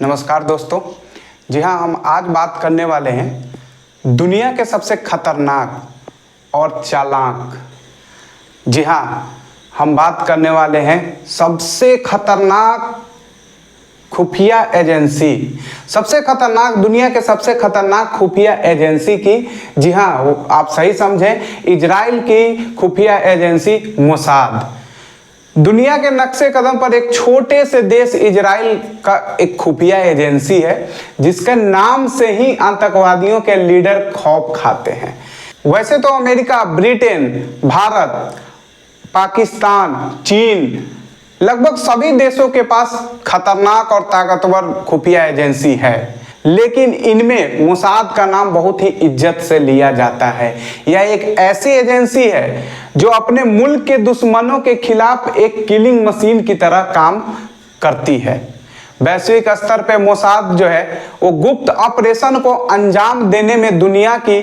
नमस्कार दोस्तों। जी हाँ, हम आज बात करने वाले हैं दुनिया के सबसे खतरनाक और चालाक। जी हाँ, हम बात करने वाले हैं सबसे खतरनाक खुफिया एजेंसी, सबसे खतरनाक, दुनिया के सबसे खतरनाक खुफिया एजेंसी की। जी हाँ, आप सही समझे, इजराइल की खुफिया एजेंसी मोसाद। दुनिया के नक्शे कदम पर एक छोटे से देश इजराइल का एक खुफिया एजेंसी है जिसके नाम से ही आतंकवादियों के लीडर खौफ खाते हैं। वैसे तो अमेरिका, ब्रिटेन, भारत, पाकिस्तान, चीन, लगभग सभी देशों के पास खतरनाक और ताकतवर खुफिया एजेंसी है, लेकिन इनमें मोसाद का नाम बहुत ही इज्जत से लिया जाता है। यह एक ऐसी एजेंसी है जो अपने मुल्क के दुश्मनों के खिलाफ एक किलिंग मशीन की तरह काम करती है। वैश्विक स्तर पर मोसाद जो है वो गुप्त ऑपरेशन को अंजाम देने में दुनिया की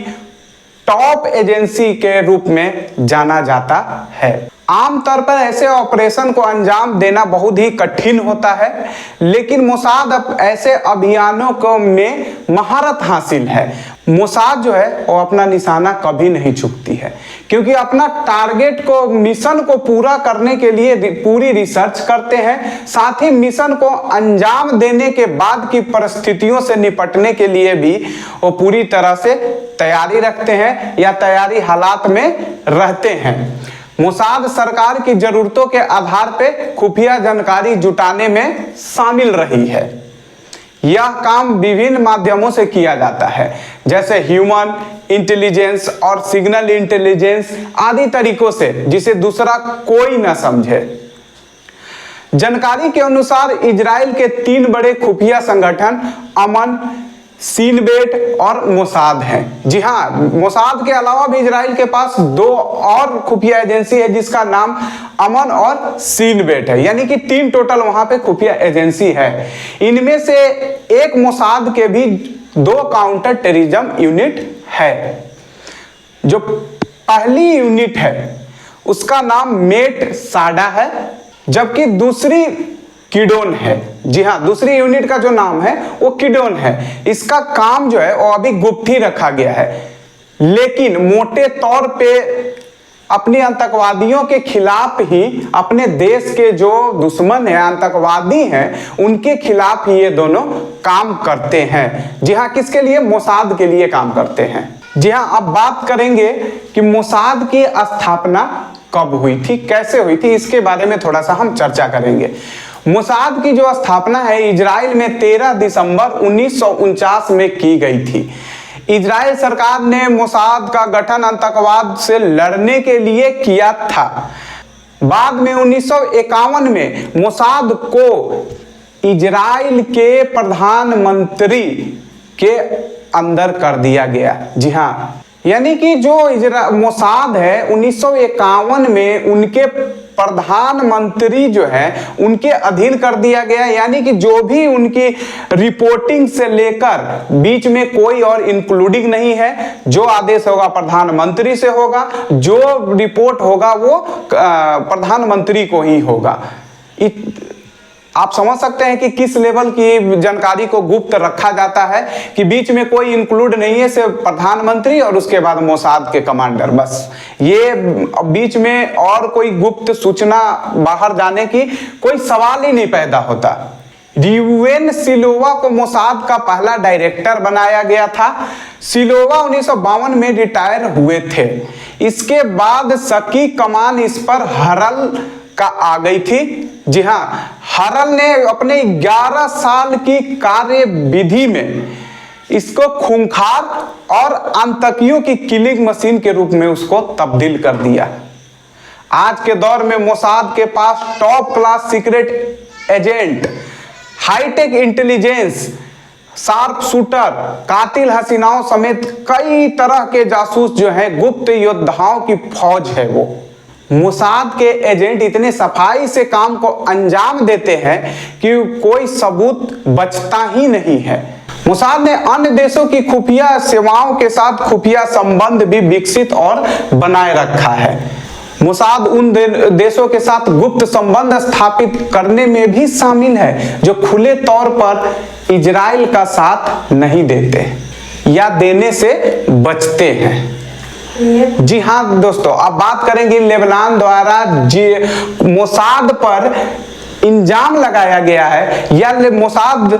टॉप एजेंसी के रूप में जाना जाता है। आमतौर पर ऐसे ऑपरेशन को अंजाम देना बहुत ही कठिन होता है, लेकिन मोसाद ऐसे अभियानों को में महारत हासिल है। मोसाद जो है वो अपना निशाना कभी नहीं चूकती है, क्योंकि अपना टारगेट को, मिशन को पूरा करने के लिए पूरी रिसर्च करते हैं। साथ ही मिशन को अंजाम देने के बाद की परिस्थितियों से निपटने के लिए भी वो पूरी तरह से तैयारी रखते हैं या तैयारी हालात में रहते हैं। मोसाद सरकार की जरूरतों के आधार पर खुफिया जानकारी जुटाने में शामिल रही है। यह काम विभिन्न माध्यमों से किया जाता है, जैसे ह्यूमन इंटेलिजेंस और सिग्नल इंटेलिजेंस आदि तरीकों से, जिसे दूसरा कोई ना समझे। जानकारी के अनुसार इजराइल के 3 बड़े खुफिया संगठन अमन, सीन बेट और मोसाद हैं। जी हाँ, मोसाद के अलावा भी इजराइल के पास 2 और खुफिया एजेंसी है जिसका नाम अमन और सीन बेट है, यानी कि 3 टोटल वहां पे खुफिया एजेंसी है। इनमें से एक मोसाद के भी 2 काउंटर टेररिज्म यूनिट है। जो पहली यूनिट है उसका नाम मेट साडा है, जबकि दूसरी किडोन है। जी हाँ, दूसरी यूनिट का जो नाम है वो किडोन है। इसका काम जो है वो अभी गुप्त ही रखा गया है, लेकिन मोटे तौर पे अपने आतंकवादियों के खिलाफ ही, अपने देश के जो दुश्मन है, आतंकवादी हैं, उनके खिलाफ ही ये दोनों काम करते हैं। जी हाँ, किसके लिए? मोसाद के लिए काम करते हैं। जी हाँ, अब बात करेंगे कि मोसाद की स्थापना कब हुई थी, कैसे हुई थी, इसके बारे में थोड़ा सा हम चर्चा करेंगे। मोसाद की जो स्थापना है इजराइल में 13 दिसंबर 1949 में की गई थी। इजराइल सरकार ने मोसाद का गठन आतंकवाद से लड़ने के लिए किया था। बाद में 1951 में मोसाद को इजराइल के प्रधानमंत्री के अंदर कर दिया गया। जी हाँ, यानी कि जो मोसाद है 1951 में उनके प्रधानमंत्री जो है उनके अधीन कर दिया गया, यानी कि जो भी उनकी रिपोर्टिंग से लेकर बीच में कोई और इंक्लूडिंग नहीं है। जो आदेश होगा प्रधानमंत्री से होगा, जो रिपोर्ट होगा वो प्रधानमंत्री को ही होगा। आप समझ सकते हैं कि किस लेवल की जानकारी को गुप्त रखा जाता है, कि बीच में कोई इंक्लूड नहीं है, सिर्फ प्रधानमंत्री और उसके बाद मोसाद के कमांडर, बस। ये बीच में और कोई गुप्त सूचना बाहर जाने की कोई सवाल ही नहीं पैदा होता। यूएन सिलोवा को मोसाद का पहला डायरेक्टर बनाया गया था। सिलोवा 1952 में रिटायर हुए थे। इसके बाद सकी कमान इस पर हरल का आ गई थी। जी हाँ, हरल ने अपने 11 साल की कार्य विधि में इसको खूंखार और आतंकियों की किलिंग मशीन के रूप में उसको तब्दील कर दिया। आज के दौर में मोसाद के पास top class secret agent, hi tech intelligence, sharp shooter, कातिल हसीनाओं समेत कई तरह के जासूस जो हैं, गुप्त योद्धाओं की फौज है। वो मोसाद के एजेंट इतने सफाई से काम को अंजाम देते हैं कि कोई सबूत बचता ही नहीं है। मोसाद ने अन्य देशों की खुफिया सेवाओं के साथ खुफिया संबंध भी विकसित और बनाए रखा है। मोसाद उन देशों के साथ गुप्त संबंध स्थापित करने में भी शामिल है जो खुले तौर पर इजराइल का साथ नहीं देते या देने से बचते हैं। जी हाँ दोस्तों, अब बात करेंगे लेबनान द्वारा मोसाद पर इल्जाम लगाया गया है या मोसाद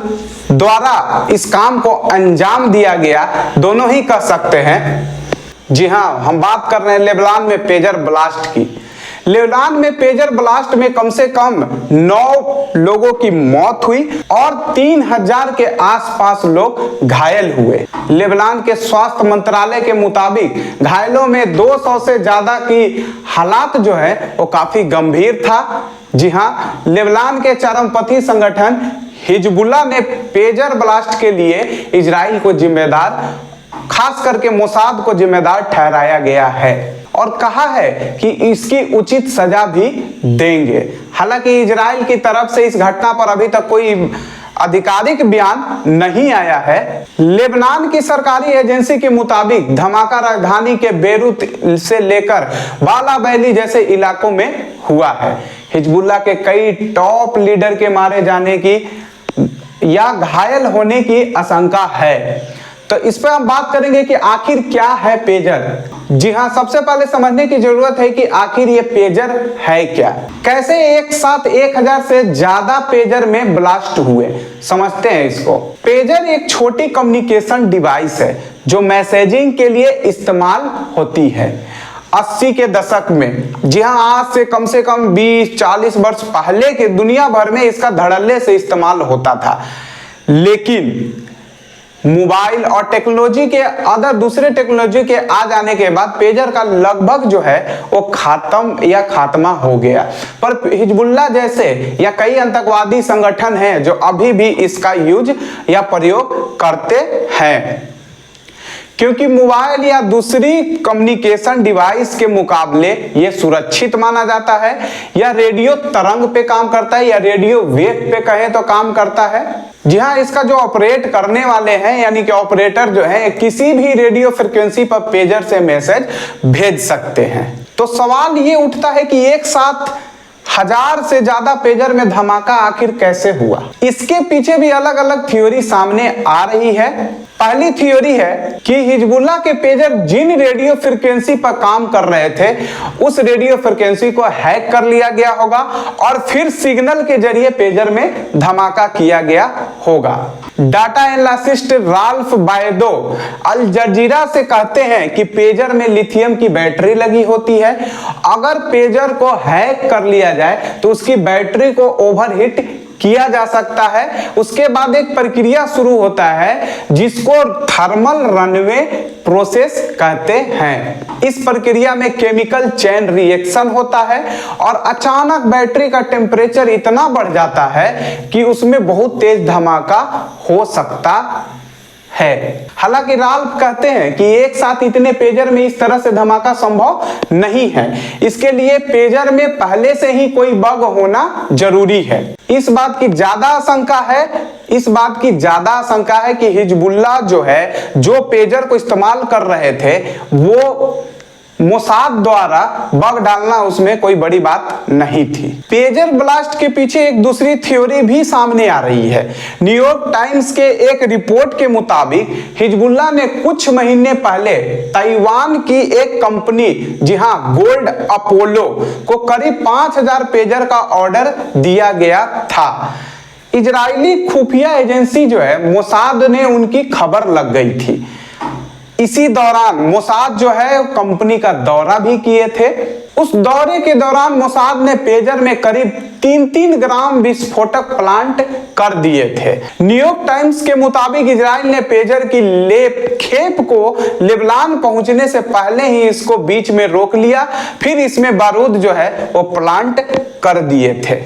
द्वारा इस काम को अंजाम दिया गया, दोनों ही कह सकते हैं। जी हाँ, हम बात कर रहे हैं लेबनान में पेजर ब्लास्ट की। लेबनान में पेजर ब्लास्ट में कम से कम 9 लोगों की मौत हुई और 3000 के आसपास लोग घायल हुए। लेबनान के स्वास्थ्य मंत्रालय के मुताबिक घायलों में 200 से ज्यादा की हालात जो है वो काफी गंभीर था। जी हाँ, लेबनान के चरमपंथी संगठन हिजबुल्लाह ने पेजर ब्लास्ट के लिए इजराइल को जिम्मेदार, खास करके मोसाद को जिम्मेदार ठहराया गया है और कहा है कि इसकी उचित सजा भी देंगे। हालांकि इजराइल की तरफ से इस घटना पर अभी तक कोई आधिकारिक बयान नहीं आया है। लेबनान की सरकारी एजेंसी के मुताबिक धमाका राजधानी के बेरूत से लेकर बाला वैली जैसे इलाकों में हुआ है। हिजबुल्लाह के कई टॉप लीडर के मारे जाने की या घायल होने की आशंका है। तो इस पर हम बात करेंगे कि आखिर क्या है पेजर। जी हाँ, सबसे पहले समझने की जरूरत है कि आखिर ये पेजर है क्या, कैसे एक साथ 1000 से ज्यादा पेजर में ब्लास्ट हुए, समझते हैं इसको। पेजर एक छोटी कम्युनिकेशन डिवाइस है जो मैसेजिंग के लिए इस्तेमाल होती है। 80 के दशक में, जी हाँ, आज से कम 20-40 वर्ष पहले के दुनिया भर में इसका धड़ल्ले से इस्तेमाल होता था, लेकिन मोबाइल और टेक्नोलॉजी के दूसरे टेक्नोलॉजी के आ जाने के बाद पेजर का लगभग जो है वो खात्मा हो गया। पर हिजबुल्लाह जैसे या कई आतंकवादी संगठन हैं जो अभी भी इसका यूज या प्रयोग करते हैं, क्योंकि मोबाइल या दूसरी कम्युनिकेशन डिवाइस के मुकाबले ये सुरक्षित माना जाता है, या रेडियो तरंग पे काम करता है या रेडियो वेव पे कहें तो काम करता है। जी हाँ, इसका जो ऑपरेट करने वाले हैं यानी कि ऑपरेटर जो है किसी भी रेडियो फ्रिक्वेंसी पर पेजर से मैसेज भेज सकते हैं। तो सवाल ये उठता है कि एक साथ 1000 से ज्यादा पेजर में धमाका आखिर कैसे हुआ। इसके पीछे भी अलग अलग थ्योरी सामने आ रही है। पहली थ्योरी है कि हिजबुल्लाह के पेजर जिन रेडियो फ्रिक्वेंसी पर काम कर रहे थे उस रेडियो फ्रिक्वेंसी को हैक कर लिया गया होगा और फिर सिग्नल के जरिए पेजर में धमाका किया गया होगा। डाटा एनालिस्ट राल्फ बायदो अल जजीरा से कहते हैं कि पेजर में लिथियम की बैटरी लगी होती है। अगर पेजर को हैक कर लिया जाए तो उसकी बैटरी को ओवरहीट किया जा सकता है। उसके बाद एक प्रक्रिया शुरू होता है जिसको थर्मल रनवे प्रोसेस कहते हैं। इस प्रक्रिया में केमिकल चेन रिएक्शन होता है और अचानक बैटरी का टेम्परेचर इतना बढ़ जाता है कि उसमें बहुत तेज धमाका हो सकता है। हालांकि राल्फ कहते हैं कि एक साथ इतने पेजर में इस तरह से धमाका संभव नहीं है। इसके लिए पेजर में पहले से ही कोई बग होना जरूरी है। इस बात की ज्यादा आशंका है कि हिजबुल्लाह जो है जो पेजर को इस्तेमाल कर रहे थे वो मोसाद द्वारा बग डालना उसमें कोई बड़ी बात नहीं थी। पेजर ब्लास्ट के पीछे एक दूसरी थ्योरी भी सामने आ रही है। न्यूयॉर्क टाइम्स के एक रिपोर्ट के मुताबिक हिजबुल्लाह ने कुछ महीने पहले ताइवान की एक कंपनी, जी हाँ, गोल्ड अपोलो को करीब 5000 पेजर का ऑर्डर दिया गया था। इजरायली खुफिया एजेंसी जो है मोसाद ने उनकी खबर लग गई थी। इसी दौरान मोसाद जो है कंपनी का दौरा भी किए थे। उस दौरे के दौरान मोसाद ने पेजर में करीब 3-3 ग्राम विस्फोटक प्लांट कर दिए थे। न्यूयॉर्क टाइम्स के मुताबिक इजराइल ने पेजर की खेप को लेबनान पहुंचने से पहले ही इसको बीच में रोक लिया, फिर इसमें बारूद जो है वो प्लांट कर दिए थे।